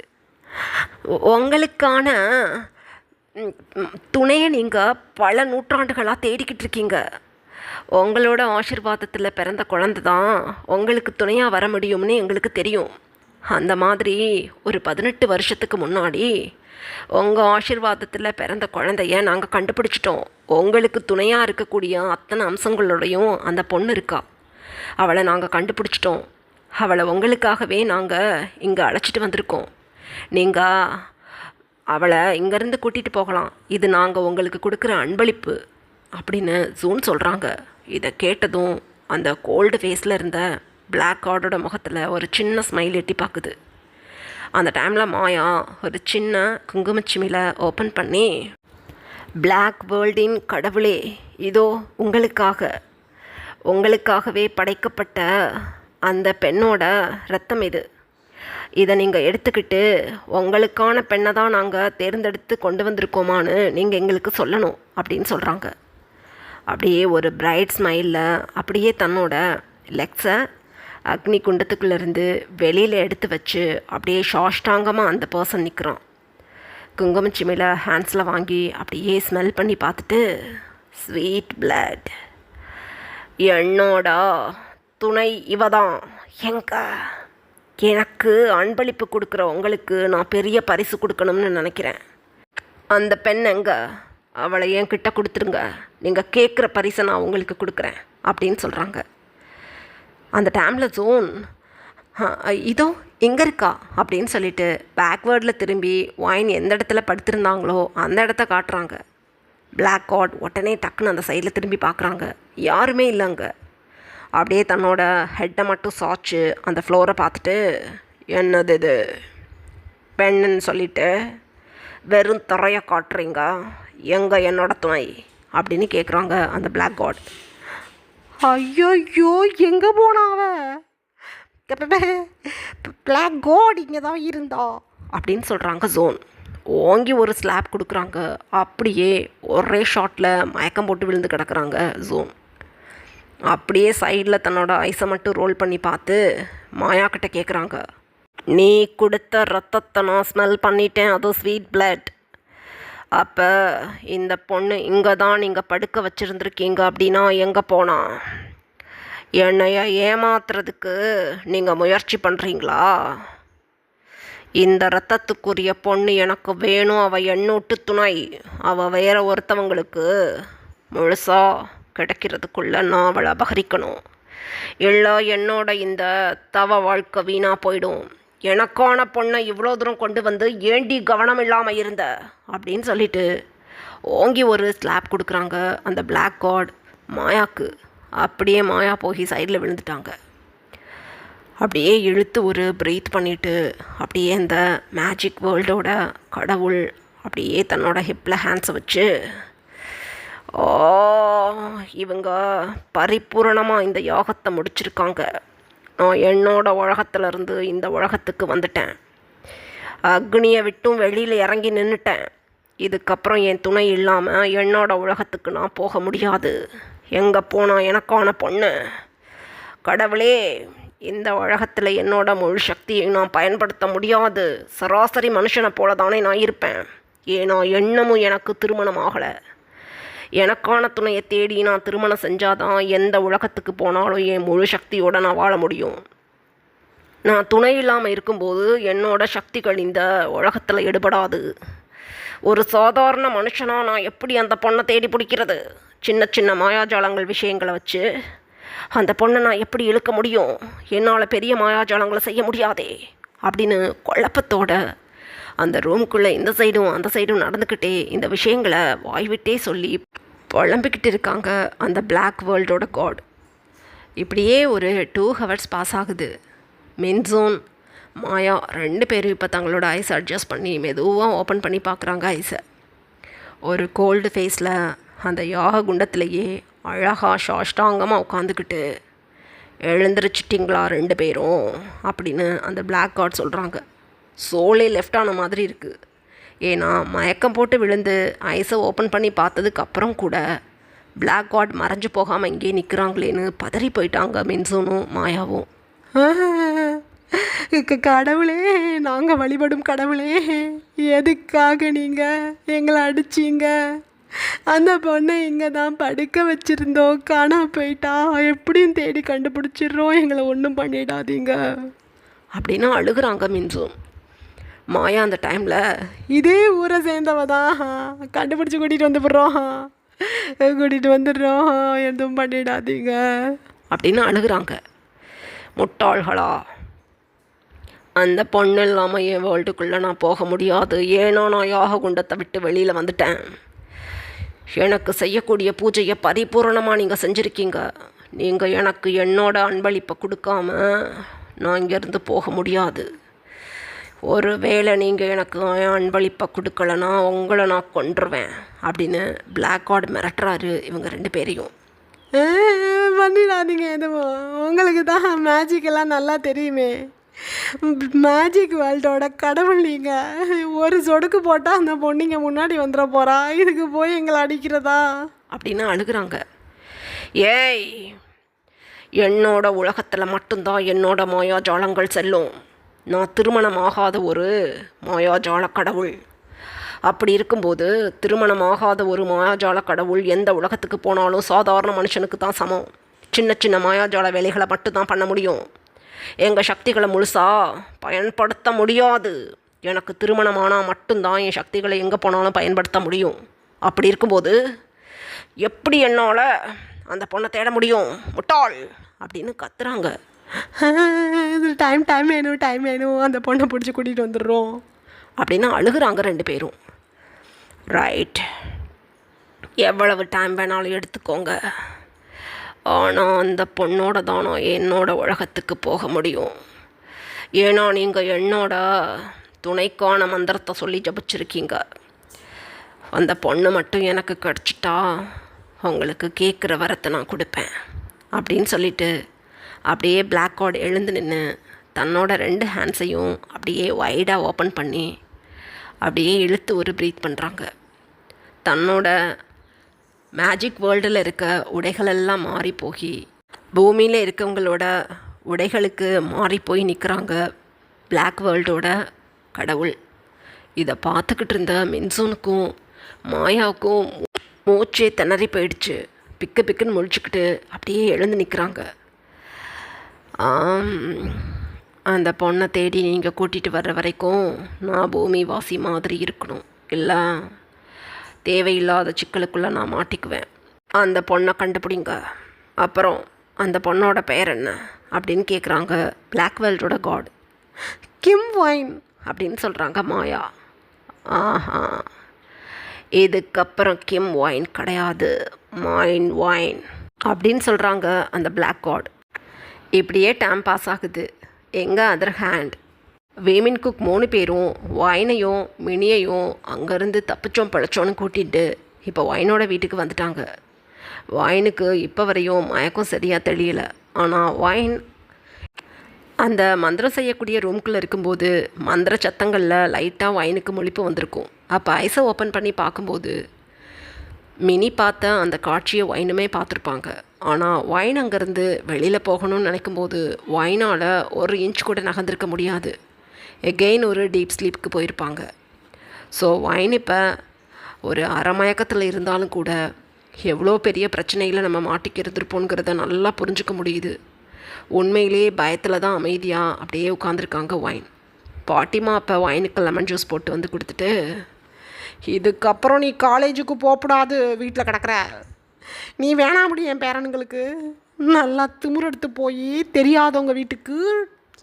S1: உங்களுக்கான துணையை நீங்கள் பல நூற்றாண்டுகளாக தேடிக்கிட்டு இருக்கீங்க. உங்களோட ஆசீர்வாதத்தில் பிறந்த குழந்தை தான் உங்களுக்கு துணையாக வர முடியும்னு எங்களுக்கு தெரியும். அந்த மாதிரி ஒரு 18 வருஷத்துக்கு முன்னாடி உங்கள் ஆசீர்வாதத்தில் பிறந்த குழந்தைய நாங்கள் கண்டுபிடிச்சிட்டோம். உங்களுக்கு துணையாக இருக்கக்கூடிய அத்தனை அம்சங்களோடையும் அந்த பொண்ணு இருக்கா. அவளை நாங்கள் கண்டுபிடிச்சிட்டோம். அவளை உங்களுக்காகவே நாங்கள் இங்கே அழைச்சிட்டு வந்திருக்கோம். நீங்கள் அவளை இங்கேருந்து கூட்டிகிட்டு போகலாம். இது நாங்கள் உங்களுக்கு கொடுக்குற அன்பளிப்பு அப்படின்னு ஜூன் சொல்கிறாங்க. இதை கேட்டதும் அந்த கோல்டு ஃபேஸில் இருந்த Black Godோட முகத்தில் ஒரு சின்ன ஸ்மைல் எட்டி பார்க்குது. அந்த டைமில் மாயா ஒரு சின்ன குங்குமச்சிமியில் ஓப்பன் பண்ணி, Black வேர்ல்டின் கடவுளே, இதோ உங்களுக்காகவே படைக்கப்பட்ட அந்த பெண்ணோட ரத்தம் இது. இதை நீங்கள் எடுத்துக்கிட்டு உங்களுக்கான பெண்ணை தான் நாங்கள் தேர்ந்தெடுத்து கொண்டு வந்திருக்கோமான்னு நீங்கள் எங்களுக்கு சொல்லணும் அப்படின்னு சொல்கிறாங்க. அப்படியே ஒரு பிரைட் ஸ்மைலில் அப்படியே தன்னோட லெக்ஸை அக்னி குண்டத்துக்குள்ளேருந்து வெளியில் எடுத்து வச்சு அப்படியே சாஷ்டாங்கமாக அந்த பர்சன் நிற்கிறான். குங்குமச்சிமியில் ஹேண்ட்ஸில் வாங்கி அப்படியே ஸ்மெல் பண்ணி பார்த்துட்டு, ஸ்வீட் பிளட், என்னோட துணை இவ தான். எனக்கு அன்பளிப்பு கொடுக்குற உங்களுக்கு நான் பெரிய பரிசு கொடுக்கணும்னு நினைக்கிறேன். அந்த பெண் எங்க? அவளை என்கிட்ட கொடுத்துருங்க. நீங்கள் கேட்குற பரிசை நான் உங்களுக்கு கொடுக்குறேன் அப்படின்னு சொல்கிறாங்க. அந்த டைமில் ஜோன் இதோ எங்கே இருக்கா அப்படின்னு சொல்லிட்டு பேக்வேர்டில் திரும்பி ஒயின் எந்த இடத்துல படுத்திருந்தாங்களோ அந்த இடத்த காட்டுறாங்க. Black God உடனே டக்குன்னு அந்த சைடில் திரும்பி பார்க்குறாங்க. யாருமே இல்லைங்க. அப்படியே தன்னோட ஹெட்டை மட்டும் சாய்ச்சி அந்த ஃப்ளோரை பார்த்துட்டு, என்னது இது பெண்ணுன்னு சொல்லிட்டு வெறும் தரையை காட்டுறீங்க, எங்கே என்னோட துணை அப்படின்னு கேட்குறாங்க அந்த Black God. ஐயோ எங்கே போனாவ? Black God இங்கே தான் இருந்தா அப்படின்னு சொல்கிறாங்க ஜோன். ஓங்கி ஒரு ஸ்லாப் கொடுக்குறாங்க. அப்படியே ஒரே ஷாட்டில் மயக்கம் போட்டு விழுந்து கிடக்குறாங்க ஜோன். அப்படியே சைடில் தன்னோட ஐஸை மட்டும் ரோல் பண்ணி பார்த்து மாயாக்கிட்ட கேட்குறாங்க, நீ கொடுத்த ரத்தத்தை நான் ஸ்மெல் பண்ணிட்டேன், அதுவும் ஸ்வீட் பிளட். அப்போ இந்த பொண்ணு இங்கே தான் நீங்கள் படுக்க வச்சுருந்துருக்கீங்க அப்படின்னா எங்கே போனா? என்னைய ஏமாத்துறதுக்கு நீங்கள் முயற்சி பண்ணுறீங்களா? இந்த ரத்தத்துக்குரிய பொண்ணு எனக்கு வேணும். அவள் எண்ணூட்டு துணை. அவள் வேறு ஒருத்தவங்களுக்கு முழுசாக கிடைக்கிறதுக்குள்ளே நான் அவளை அபகரிக்கணும். இல்லை என்னோட இந்த தவ வாழ்க்கை வீணாக போயிடும். எனக்கான பொண்ணை இவ்வளோ தூரம் கொண்டு வந்து ஏண்டி கவனம் இல்லாமல் இருந்த அப்படின்னு சொல்லிட்டு ஓங்கி ஒரு ஸ்லாப் கொடுக்குறாங்க அந்த Black God மாயாவுக்கு. அப்படியே மாயா போய் சைடில் விழுந்துட்டாங்க. அப்படியே இழுத்து ஒரு ப்ரீத் பண்ணிவிட்டு அப்படியே இந்த மேஜிக் வேர்ல்டோட கடவுள் அப்படியே தன்னோட ஹிப்பில் ஹேண்ட்ஸை வச்சு, ஓ இவங்க பரிபூரணமாக இந்த யாகத்தை முடிச்சிருக்காங்க. நான் என்னோட உலகத்திலேருந்து இந்த உலகத்துக்கு வந்துட்டேன். அக்னியை விட்டும் வெளியில் இறங்கி நின்றுட்டேன். இதுக்கப்புறம் என் துணை இல்லாமல் என்னோட உலகத்துக்கு நான் போக முடியாது. எங்கே போனால் எனக்கான பொண்ணு? கடவுளே, இந்த உலகத்தில் என்னோட முழு சக்தியை நான் பயன்படுத்த முடியாது. சராசரி மனுஷனை போல தானே நான் இருப்பேன். ஏன்னா இன்னமும் எனக்கு திருமணம் ஆகலை. எனக்கான துணையை தேடி நான் திருமணம் செஞ்சாதான் எந்த உலகத்துக்கு போனாலும் என் முழு சக்தியோடு நான் வாழ முடியும். நான் துணை இல்லாமல் இருக்கும்போது என்னோட சக்திகள் இந்த உலகத்தில் எடுபடாது. ஒரு சாதாரண மனுஷனாக நான் எப்படி அந்த பொண்ணை தேடி பிடிக்கிறது? சின்ன சின்ன மாயாஜாலங்கள் விஷயங்களை வச்சு அந்த பொண்ணை நான் எப்படி இழுக்க முடியும்? என்னால் பெரிய மாயாஜாலங்களை செய்ய முடியாதே அப்படின்னு குழப்பத்தோட அந்த ரூம்குள்ளே இந்த சைடும் அந்த சைடும் நடந்துக்கிட்டே இந்த விஷயங்களை வாய்விட்டே சொல்லி புலம்பிக்கிட்டு இருக்காங்க அந்த Black வேர்ல்டோட காட். இப்படியே ஒரு 2 ஹவர்ஸ் பாஸ் ஆகுது. மின்சோன் மாயா 2 பேரும் இப்போ தங்களோட ஐஸை அட்ஜஸ்ட் பண்ணி மெதுவாக ஓப்பன் பண்ணி பார்க்குறாங்க ஐஸை. ஒரு கோல்டு ஃபேஸில் அந்த யாக குண்டத்திலேயே அழகாக சாஷ்டாங்கமாக உட்காந்துக்கிட்டு, எழுந்திரிச்சிட்டிங்களா 2 பேரும் அப்படின்னு அந்த Black God சொல்கிறாங்க. சோலே லெஃப்ட் ஆன மாதிரி இருக்குது. ஏன்னா மயக்கம் போட்டு விழுந்து ஐஸை ஓப்பன் பண்ணி பார்த்ததுக்கப்புறம் கூட Black God மறைஞ்சு போகாமல் இங்கே நிற்கிறாங்களேன்னு பதறி போயிட்டாங்க மின்சோனும் மாயாவும்.
S2: கடவுளே, நாங்கள் வழிபடும் கடவுளே, எதுக்காக நீங்கள் எங்களை அடிச்சிங்க? அந்த பொண்ணை இங்கே தான் படுக்க வச்சுருந்தோம், காணாம போயிட்டா, எப்படியும் தேடி கண்டுபிடிச்சிடுறோம், எங்களை ஒன்றும் பண்ணிடாதீங்க
S1: அப்படின்னு அழுகுறாங்க மின்சும். மாயா அந்த டைமில்,
S2: இதே ஊரை சேர்ந்தவ தான், கண்டுபிடிச்சி கூட்டிகிட்டு வந்துடுறோம், எதுவும் பண்ணிடாதீங்க
S1: அப்படின்னு அழுகுறாங்க. முட்டாள்களா, அந்த பொண்ணு இல்லாமல் என் வேர்ல்டுக்குள்ளே நான் போக முடியாது. ஏன்னா நான் யாக குண்டத்தை விட்டு வெளியில் வந்துட்டேன். எனக்கு செய்யக்கூடிய பூஜையை பரிபூரணமாக நீங்கள் செஞ்சுருக்கீங்க. நீங்கள் எனக்கு என்னோட அன்பளிப்பை கொடுக்காம நான் இங்கேருந்து போக முடியாது. ஒரு வேளை நீங்கள் எனக்கு அன்பளிப்பை கொடுக்கலன்னா உங்களை நான் கொன்றுவேன் அப்படின்னு பிளாக் கார்டு மிரட்டுறாரு இவங்க 2 பேரையும்.
S2: பண்ணிடாதீங்க எதுவும், உங்களுக்கு தான் மேஜிக்கெல்லாம் நல்லா தெரியுமே. மேஜிக் வேர்ல்டோட கடவுள் நீங்கள். ஒரு சொடுக்கு போட்டால் அந்த பொண்ணிங்க முன்னாடி வந்துட போகிறா, இதுக்கு போய் எங்களை அடிக்கிறதா
S1: அப்படின்னு அழுகுறாங்க. ஏய், என்னோட உலகத்தில் மட்டும்தான் என்னோட மாயாஜாலங்கள் செல்லும். நான் திருமணமாகாத ஒரு மாயாஜால கடவுள். அப்படி இருக்கும்போது திருமணமாகாத ஒரு மாயாஜால கடவுள் எந்த உலகத்துக்கு போனாலும் சாதாரண மனுஷனுக்கு தான் சமம். சின்ன சின்ன மாயாஜால வேலைகளை மட்டும்தான் பண்ண முடியும். எங்கள் சக்திகளை முழுசாக பயன்படுத்த முடியாது. எனக்கு திருமணமானால் மட்டும்தான் என் சக்திகளை எங்கே போனாலும் பயன்படுத்த முடியும். அப்படி இருக்கும்போது எப்படி என்னால் அந்த பொண்ணை தேட முடியும்? முட்டாள் அப்படின்னு கத்துறாங்க.
S2: டைம் வேணும், அந்த பொண்ணை பிடிச்சி கூட்டிகிட்டு வந்துடுறோம்
S1: அப்படின்னு அழுகுறாங்க 2 பேரும். ரைட், எவ்வளவு டைம் வேணாலும் எடுத்துக்கோங்க. ஆனால் அந்த பொண்ணோட தானோ என்னோட உலகத்துக்கு போக முடியும். ஏன்னா நீங்கள் என்னோட துணைக்கான மந்திரத்தை சொல்லி ஜபிச்சிருக்கீங்க. அந்த பொண்ணு மட்டும் எனக்கு கிடச்சிட்டா உங்களுக்கு கேட்குற வரத்தை நான் கொடுப்பேன் அப்படின்னு சொல்லிட்டு அப்படியே பிளாக் கார்டு எழுந்து நின்று தன்னோட 2 ஹேண்ட்ஸையும் அப்படியே வைடாக ஓப்பன் பண்ணி அப்படியே இழுத்து ஒரு ப்ரீத் பண்ணுறாங்க. தன்னோட மேஜிக் வேர்ல்டில் இருக்க உடைகளெல்லாம் மாறி போய் பூமியில் இருக்கவங்களோட உடைகளுக்கு மாறி போய் நிற்கிறாங்க பிளாக் வேர்ல்டோட கடவுள். இதை பார்த்துக்கிட்டு இருந்த மின்சூனுக்கும் மாயாவுக்கும் மூச்சே திணறி போயிடுச்சு. பிக்குன்னு முழிச்சுக்கிட்டு அப்படியே எழுந்து நிற்கிறாங்க. அந்த பொண்ணை தேடி நீங்கள் கூட்டிகிட்டு வர்ற வரைக்கும் நான் பூமி வாசி மாதிரி இருக்கணும், இல்லை தேவையில்லாத சிக்கலுக்குள்ளே நான் மாட்டிக்குவேன். அந்த பொண்ணை கண்டுபிடிங்க. அப்புறம் அந்த பொண்ணோட பெயர் என்ன அப்படின்னு கேட்குறாங்க பிளாக் வேர்ல்டோட காட்.
S2: கிம் வைன்
S1: அப்படின்னு சொல்கிறாங்க மாயா. ஆஹா, இதுக்கப்புறம் கிம் வைன் கிடையாது, மைன் வைன் அப்படின்னு சொல்கிறாங்க அந்த பிளாக் காட். இப்படியே டைம் பாஸ் ஆகுது. எங்கள் அதர் ஹேண்ட் வேமின் குக் 3 பேரும் வைனையும் மினியையும் அங்கேருந்து தப்பிச்சோம் பழச்சோன்னு கூட்டிகிட்டு இப்போ வைனோட வீட்டுக்கு வந்துட்டாங்க. வைனுக்கு இப்போ வரையும் மயக்கம் சரியாக தெரியல. ஆனால் வைன் அந்த மந்திரம் செய்யக்கூடிய ரூம்குள்ளே இருக்கும்போது மந்திர சத்தங்களில் லைட்டாக வைனுக்கு முழிப்பு வந்திருக்கும். அப்போ ஐஸை ஓப்பன் பண்ணி பார்க்கும்போது மினி பார்த்த அந்த காட்சியை வைனுமே பார்த்துருப்பாங்க. ஆனால் வைன் அங்கேருந்து வெளியில் போகணும்னு நினைக்கும்போது வைனால் 1 இன்ச் கூட நகர்ந்திருக்க முடியாது. எகெயின் ஒரு டீப் ஸ்லீப்புக்கு போயிருப்பாங்க. ஸோ வைன் இப்போ ஒரு அரை மயக்கத்தில் இருந்தாலும் கூட எவ்வளோ பெரிய பிரச்சனையில் நம்ம மாட்டிக்கு இருந்திருப்போங்கிறத நல்லா புரிஞ்சுக்க முடியுது. உண்மையிலேயே பயத்தில் தான் அமைதியாக அப்படியே உட்காந்துருக்காங்க வைன். பாட்டிமா அப்போ வைனுக்கு லெமன் ஜூஸ் போட்டு வந்து கொடுத்துட்டு,
S2: இதுக்கப்புறம் நீ காலேஜுக்கு போகக்கூடாது, வீட்டில் கிடக்கிற, நீ வேணாம் முடியும் என் பேரனுங்களுக்கு, நல்லா திமுறெடுத்து போய் தெரியாதவங்க வீட்டுக்கு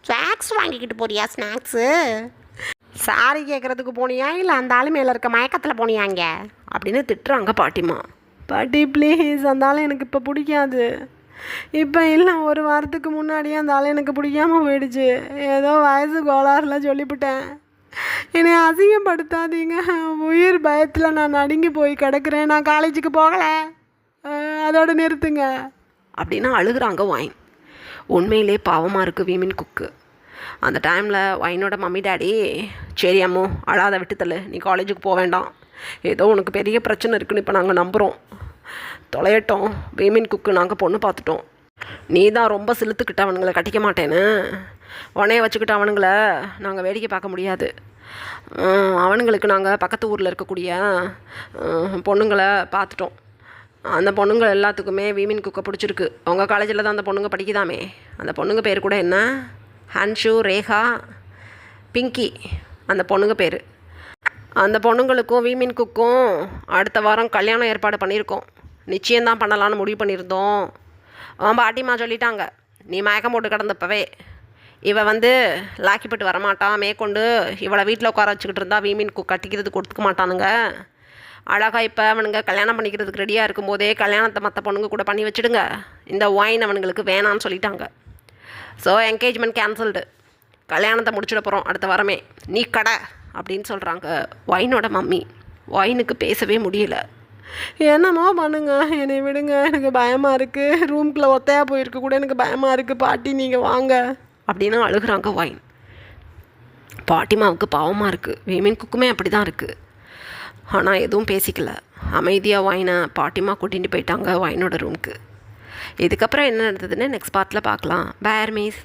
S2: ஸ்நாக்ஸ் வாங்கிக்கிட்டு போறியா? ஸ்நாக்ஸு சாரி கேட்குறதுக்கு போனியா, இல்லை அந்த ஆளு மேலே இருக்க மயக்கத்தில் போனியாங்க
S1: அப்படின்னு திட்டுறாங்க பாட்டிமா.
S2: பாட்டி ப்ளீஸ், அந்த ஆள் எனக்கு இப்போ பிடிக்காது. இப்போ இல்லை, 1 வாரத்துக்கு முன்னாடியே அந்த ஆள் எனக்கு பிடிக்காமல் போயிடுச்சு. ஏதோ வயசு கோளாறுல சொல்லிவிட்டேன். என்னை அசிங்கப்படுத்தாதீங்க, உயிர் பயத்தில் நான் நடுங்கி போய் கிடக்கிறேன், நான் காலேஜுக்கு போகலை, அதோட நிறுத்துங்க
S1: அப்படின்னு அழுகுறாங்க வைன். உண்மையிலே பாவமாக இருக்குது வீமின் குக்கு. அந்த டைமில் வைனோட மம்மி டேடி, சரி அம்மோ அழாத விட்டுத்தல, நீ காலேஜுக்கு போக வேண்டாம், ஏதோ உனக்கு பெரிய பிரச்சனை இருக்குன்னு இப்போ நாங்கள் நம்புகிறோம், தொலையட்டோம், வீமின் குக்கு நாங்கள் பொண்ணு பார்த்துட்டோம், நீ தான் ரொம்ப சிலுத்துக்கிட்ட அவனுங்களை கட்டிக்க மாட்டேன்னு உடனே வச்சுக்கிட்டு அவனுங்கள நாங்கள் வேடிக்கை பார்க்க முடியாது. அவனுங்களுக்கு நாங்கள் பக்கத்து ஊரில் இருக்கக்கூடிய பொண்ணுங்களை பார்த்துட்டோம். அந்த பொண்ணுங்க எல்லாத்துக்குமே வீமின் குக்கை பிடிச்சிருக்கு. உங்கள் காலேஜில் தான் அந்த பொண்ணுங்க படிக்குதாமே. அந்த பொண்ணுங்க பேர் கூட என்ன, ஹன்ஷு, ரேகா, பிங்கி, அந்த பொண்ணுங்க பேர். அந்த பொண்ணுங்களுக்கும் வீமின் குக்கும் அடுத்த வாரம் கல்யாணம் ஏற்பாடு பண்ணியிருக்கோம். நிச்சயம்தான் பண்ணலான்னு முடிவு பண்ணியிருந்தோம். பாட்டிமா சொல்லிட்டாங்க, நீ மயக்கம் போட்டு கிடந்தப்பவே இவ லாக்கிப்பட்டு வரமாட்டான், மேற்கொண்டு இவளை வீட்டில் உட்கார வச்சுக்கிட்டு இருந்தா வீமின் குக் கட்டிக்கிறது கொடுத்துக்க மாட்டானுங்க. அழகா இப்போ அவனுங்க கல்யாணம் பண்ணிக்கிறதுக்கு ரெடியாக இருக்கும்போதே கல்யாணத்தை மற்ற பொண்ணுங்க கூட பண்ணி வச்சுடுங்க. இந்த ஒயின் அவனுங்களுக்கு வேணான்னு சொல்லிட்டாங்க. So engagement cancelled. கல்யாணத்தை முடிச்சுட போகிறோம் அடுத்த வாரமே, நீ கடை அப்படின்னு சொல்கிறாங்க ஒயினோட மம்மி. ஒயினுக்கு பேசவே முடியல.
S2: என்னமோ பண்ணுங்க, என்னை விடுங்க, எனக்கு பயமாக இருக்குது. ரூம்குள்ளே ஒத்தையாக போயிருக்க கூட எனக்கு பயமாக இருக்குது. பாட்டி நீங்கள் வாங்க
S1: அப்படின்னு அழுகுறாங்க ஒயின். பாட்டிமாவுக்கு பாவமாக இருக்குது. வீமின் குக்குமே அப்படி தான் இருக்குது. ஆனால் எதுவும் பேசிக்கல. அமைதியாக ஒயினை பாட்டிமா கூட்டிகிட்டு போயிட்டாங்க ஒயினோட ரூமுக்கு. இதுக்கப்புறம் என்ன நடந்ததுன்னு நெக்ஸ்ட் பார்ட்டில் பார்க்கலாம். Bye armies.